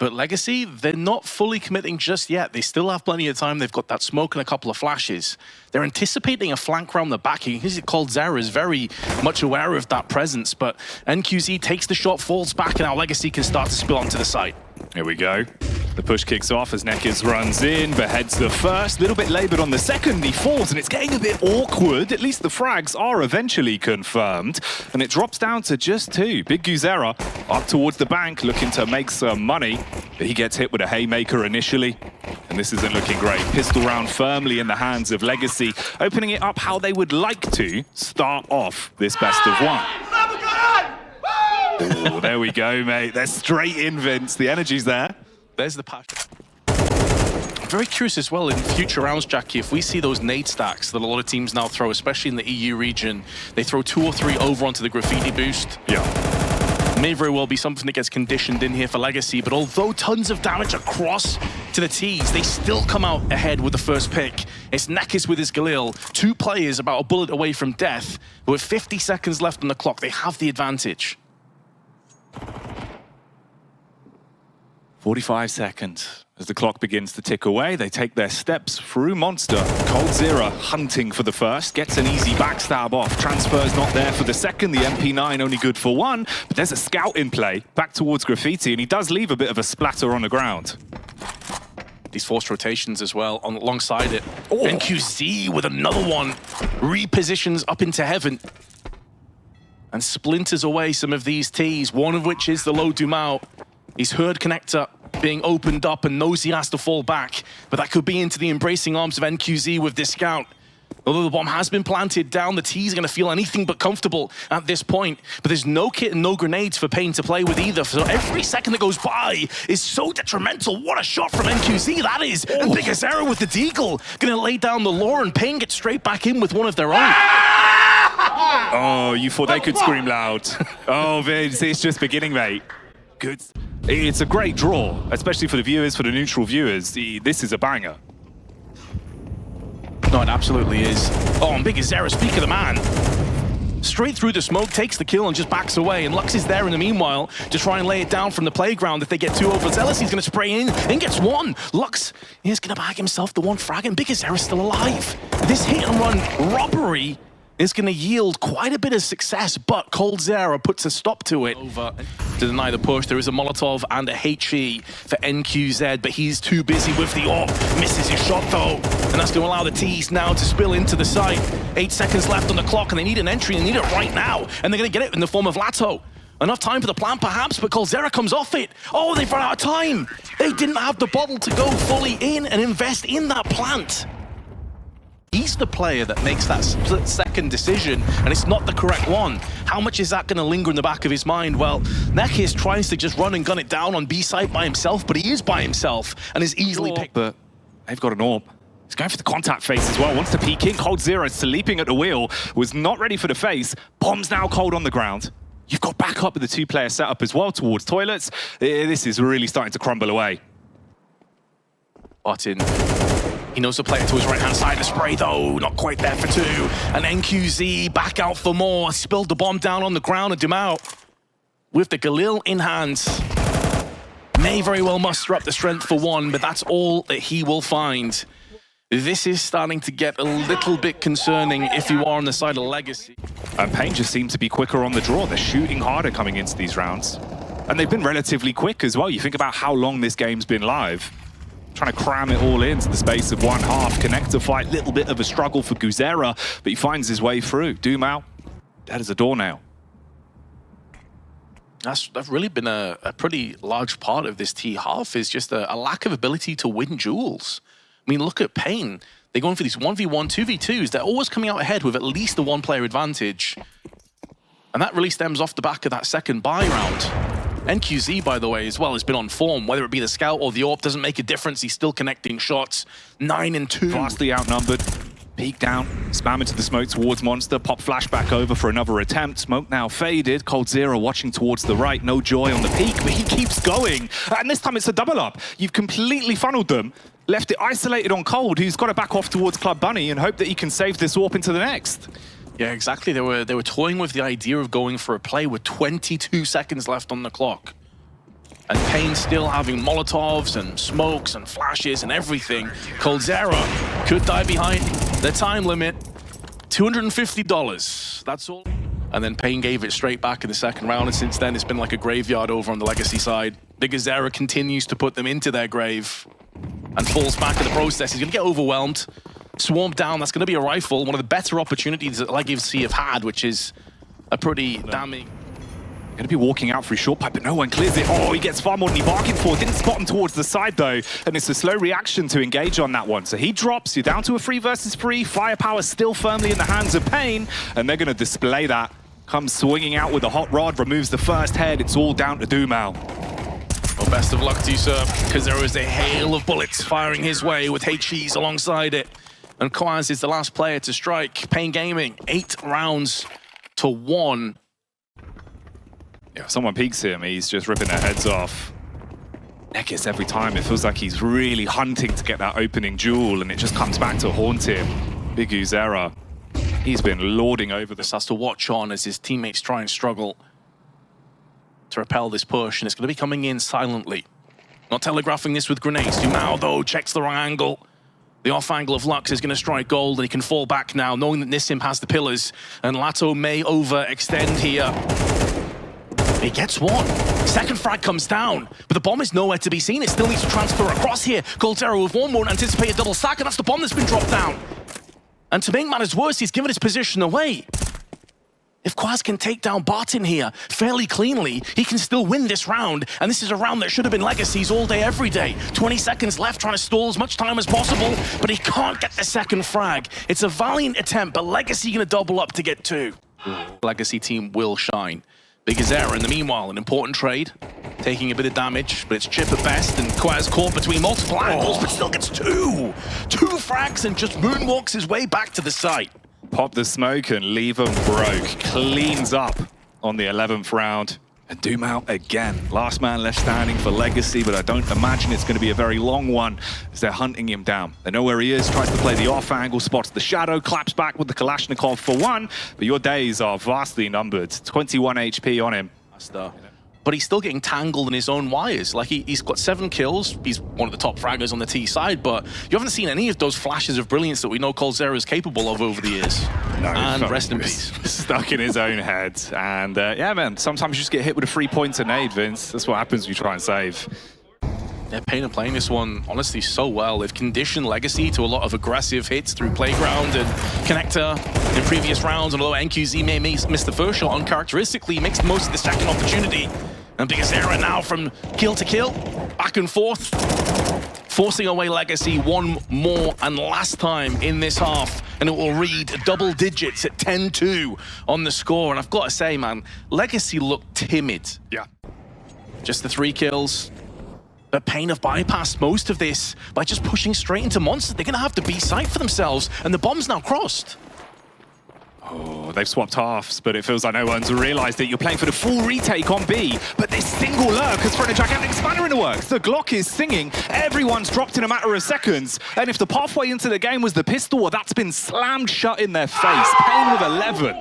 But Legacy, they're not fully committing just yet. They still have plenty of time. They've got that smoke and a couple of flashes. They're anticipating a flank around the back. ColdZera is very much aware of that presence, but NQZ takes the shot, falls back, and now Legacy can start to spill onto the site. Here we go. The push kicks off as Nekkers runs in, beheads the first, a little bit laboured on the second, he falls, and it's getting a bit awkward. At least the frags are eventually confirmed, and it drops down to just 2. Big GuZera up towards the bank, looking to make some money, but he gets hit with a haymaker initially, and this isn't looking great. Pistol round firmly in the hands of Legacy, opening it up how they would like to start off this best of 1. Oh, there we go, mate. They're straight in, Vince. The energy's there. There's the passion. I'm very curious as well in future rounds, Jackie, if we see those nade stacks that a lot of teams now throw, especially in the EU region, they throw 2 or 3 over onto the graffiti boost. Yeah. May very well be something that gets conditioned in here for Legacy, but although tons of damage across to the T's, they still come out ahead with the first pick. It's Nekkers with his Galil, 2 players about a bullet away from death, but with 50 seconds left on the clock, they have the advantage. 45 seconds. As the clock begins to tick away, they take their steps through Monster. ColdZera hunting for the first, gets an easy backstab off. Transfer's not there for the second, the MP9 only good for 1, but there's a scout in play, back towards Graffiti, and he does leave a bit of a splatter on the ground. These forced rotations as well, alongside it. Oh. NQZ with another one, repositions up into heaven, and splinters away some of these T's, one of which is the low Dumao. He's heard connector being opened up and knows he has to fall back, but that could be into the embracing arms of NQZ with this scout. Although the bomb has been planted down, the T's are going to feel anything but comfortable at this point. But there's no kit and no grenades for paiN to play with either, so every second that goes by is so detrimental. What a shot from NQZ that is! Oh. And Big GuZera with the deagle, going to lay down the law, and paiN gets straight back in with one of their own. Oh, you thought they could scream loud. Oh, Vince, it's just beginning, mate. Good. It's a great draw, especially for the viewers, for the neutral viewers. This is a banger. No, it absolutely is. Oh, and Big GuZera, speak of the man. Straight through the smoke, takes the kill and just backs away. And Lux is there in the meanwhile to try and lay it down from the playground. If they get 2 overzealous, he's going to spray in and gets 1. Lux is going to bag himself the 1 frag, and Big GuZera's still alive. This hit and run robbery is going to yield quite a bit of success, but ColdZera puts a stop to it. Over to deny the push, there is a Molotov and a HE for NQZ, but he's too busy with the AWP. Misses his shot though, and that's going to allow the T's now to spill into the site. 8 seconds left on the clock, and they need an entry, and they need it right now, and they're going to get it in the form of Lato. Enough time for the plant perhaps, but ColdZera comes off it. Oh, they've run out of time. They didn't have the bottle to go fully in and invest in that plant. He's the player that makes that split-second decision, and it's not the correct one. How much is that going to linger in the back of his mind? Well, Nekkers tries to just run and gun it down on B side by himself, but he is by himself and is easily picked. But they've got an AWP. He's going for the contact face as well. Wants to peek in. ColdZera sleeping at the wheel. Was not ready for the face. Bomb's now cold on the ground. You've got back up with the 2-player setup as well towards toilets. This is really starting to crumble away. Martin. He knows the player to his right-hand side. The spray, though, not quite there for 2. And NQZ back out for more. Spilled the bomb down on the ground, and Dumao with the Galil in hand. May very well muster up the strength for 1, but that's all that he will find. This is starting to get a little bit concerning if you are on the side of Legacy. And paiN just seems to be quicker on the draw. They're shooting harder coming into these rounds. And they've been relatively quick as well. You think about how long this game's been live. Trying to cram it all into the space of 1 half. Connector fight, little bit of a struggle for GuZera, but he finds his way through. Dumao, that is a doornail. That's really been a pretty large part of this T half, is just a lack of ability to win duels. I mean, look at paiN. They're going for these 1v1, 2v2s. They're always coming out ahead with at least a 1-player advantage. And that really stems off the back of that second buy round. NQZ, by the way, as well, has been on form. Whether it be the scout or the AWP, doesn't make a difference. He's still connecting shots. 9 and 2. Vastly outnumbered. Peek down, spam into the smoke towards Monster. Pop flashback over for another attempt. Smoke now faded. ColdZera watching towards the right. No joy on the peak, but he keeps going. And this time it's a double up. You've completely funneled them. Left it isolated on Cold, who's got to back off towards Club Bunny and hope that he can save this AWP into the next. Yeah, exactly. They were toying with the idea of going for a play with 22 seconds left on the clock. And paiN still having Molotovs and smokes and flashes and everything. coldzera could die behind the time limit. $250, that's all. And then paiN gave it straight back in the second round, and since then it's been like a graveyard over on the Legacy side. BESTIA continues to put them into their grave and falls back in the process. He's gonna get overwhelmed, swarmed down. That's gonna be a rifle, one of the better opportunities that Legacy have had, which is a pretty damning. Going to be walking out for his short pipe, but no one clears it. Oh, he gets far more than he bargained for. Didn't spot him towards the side, though. And it's a slow reaction to engage on that one. So he drops. You're down to a 3 versus 3. Firepower still firmly in the hands of paiN. And they're going to display that. Comes swinging out with a hot rod, removes the first head. It's all down to Dumao. Well, best of luck to you, sir, because there is a hail of bullets firing his way with HEs alongside it. And Quaz is the last player to strike. paiN Gaming, 8 rounds to 1. Yeah, if someone peeks him, he's just ripping their heads off. Nekis every time, it feels like he's really hunting to get that opening duel, and it just comes back to haunt him. BESTIA, he's been lording over this. Has to watch on as his teammates try and struggle to repel this push, and it's going to be coming in silently. Not telegraphing this with grenades. Dumao, though, checks the wrong angle. The off angle of Lux is going to strike gold, and he can fall back now, knowing that Nissim has the pillars, and Lato may overextend here. He gets one. Second frag comes down, but the bomb is nowhere to be seen. It still needs to transfer across here. coldzera with one won't anticipate a double stack, and that's the bomb that's been dropped down. And to make matters worse, he's given his position away. If Quaz can take down Barton here fairly cleanly, he can still win this round. And this is a round that should have been Legacy's all day, every day. 20 seconds left, trying to stall as much time as possible, but he can't get the second frag. It's a valiant attempt, but Legacy gonna double up to get 2. Legacy team will shine. BESTIA in the meanwhile, an important trade, taking a bit of damage, but it's chip at best, and Quaz caught between multiple angles, but still gets 2 frags and just moonwalks his way back to the site. Pop the smoke and leave him broke. Cleans up on the 11th round. And Dumao again. Last man left standing for Legacy, but I don't imagine it's going to be a very long one as they're hunting him down. They know where he is, tries to play the off angle, spots the shadow, claps back with the Kalashnikov for 1, but your days are vastly numbered. 21 HP on him. But he's still getting tangled in his own wires. Like, he's got 7 kills. He's one of the top fraggers on the T side, but you haven't seen any of those flashes of brilliance that we know coldzera is capable of over the years. No, and rest in peace. Stuck in his own head. And yeah, man, sometimes you just get hit with a 3-pointer nade, Vince. That's what happens when you try and save. Yeah, paiN are playing this one, honestly, so well. They've conditioned Legacy to a lot of aggressive hits through Playground and Connector in previous rounds, and although NQZ may miss the first shot, uncharacteristically makes most of the second opportunity. And BESTIA now from kill to kill, back and forth, forcing away Legacy one more and last time in this half, and it will read double digits at 10-2 on the score. And I've got to say, man, Legacy looked timid. Yeah. Just the 3 kills. But paiN have bypassed most of this by just pushing straight into Monster. They're going to have to B site for themselves, and the bomb's now crossed. Oh, they've swapped halves, but it feels like no one's realised that you're playing for the full retake on B. But this single lurk has thrown a gigantic spanner in the works. The Glock is singing. Everyone's dropped in a matter of seconds. And if the pathway into the game was the pistol, well, that's been slammed shut in their face. paiN with 11.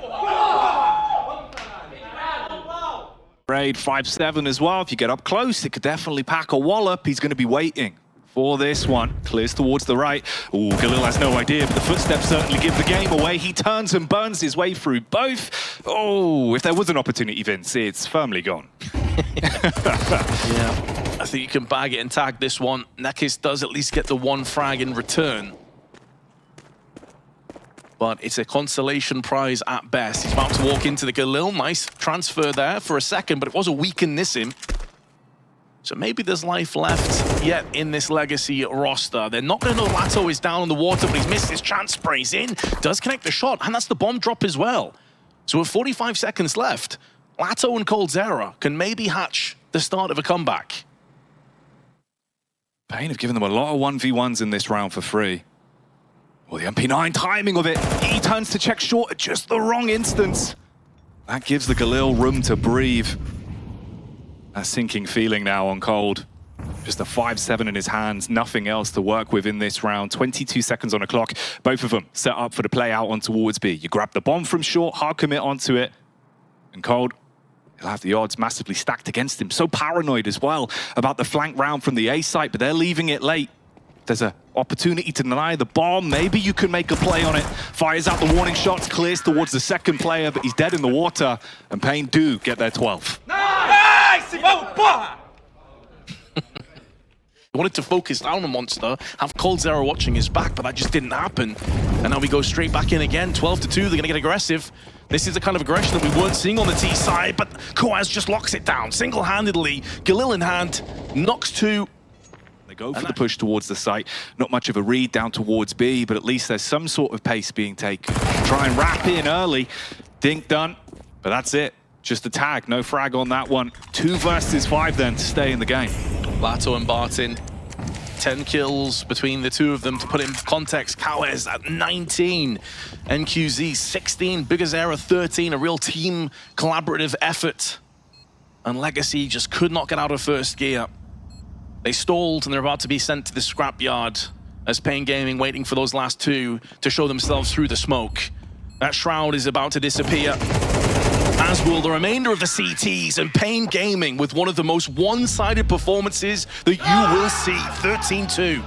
Raid 5-7 as well. If you get up close, it could definitely pack a wallop. He's going to be waiting for this one. Clears towards the right. Ooh, Galil has no idea, but the footsteps certainly give the game away. He turns and burns his way through both. Oh, if there was an opportunity, Vince, it's firmly gone. Yeah, I think you can bag it and tag this one. Nekis does at least get the 1 frag in return. But it's a consolation prize at best. He's about to walk into the Galil. Nice transfer there for a second, but it was a weakened Nissim. So maybe there's life left yet in this Legacy roster. They're not going to know Lato is down on the water, but he's missed his chance, sprays in, does connect the shot, and that's the bomb drop as well. So with 45 seconds left, Lato and coldzera can maybe hatch the start of a comeback. paiN have given them a lot of 1v1s in this round for free. Well, the MP9 timing of it. He turns to check short at just the wrong instance. That gives the Galil room to breathe. That sinking feeling now on cold. Just a 5-7 in his hands, nothing else to work with in this round. 22 seconds on the clock. Both of them set up for the play out on towards B. You grab the bomb from short, hard commit onto it. And cold, He'll have the odds massively stacked against him. So paranoid as well about the flank round from the A site, but they're leaving it late. There's an opportunity to deny the bomb. Maybe you can make a play on it. Fires out the warning shots, clears towards the second player, but he's dead in the water. And paiN do get their 12. Nice! He wanted to focus down on Monster, have coldzera watching his back, but that just didn't happen. And now we go straight back in again, 12-2, they're gonna get aggressive. This is the kind of aggression that we weren't seeing on the T side, but Kawaz just locks it down, single-handedly. Galil in hand, knocks 2. They go for the push towards the site. Not much of a read down towards B, but at least there's some sort of pace being taken. Try and wrap in early. Dink done, but that's it. Just a tag, no frag on that one. 2 versus 5 then to stay in the game. Lato and Bartin, 10 kills between the two of them. To put in context, Kawaz at 19, NQZ 16, BESTIA 13, a real team collaborative effort. And Legacy just could not get out of first gear. They stalled and they're about to be sent to the scrapyard as paiN Gaming waiting for those last 2 to show themselves through the smoke. That shroud is about to disappear, as will the remainder of the CTs, and paiN Gaming with one of the most one-sided performances that you will see, 13-2.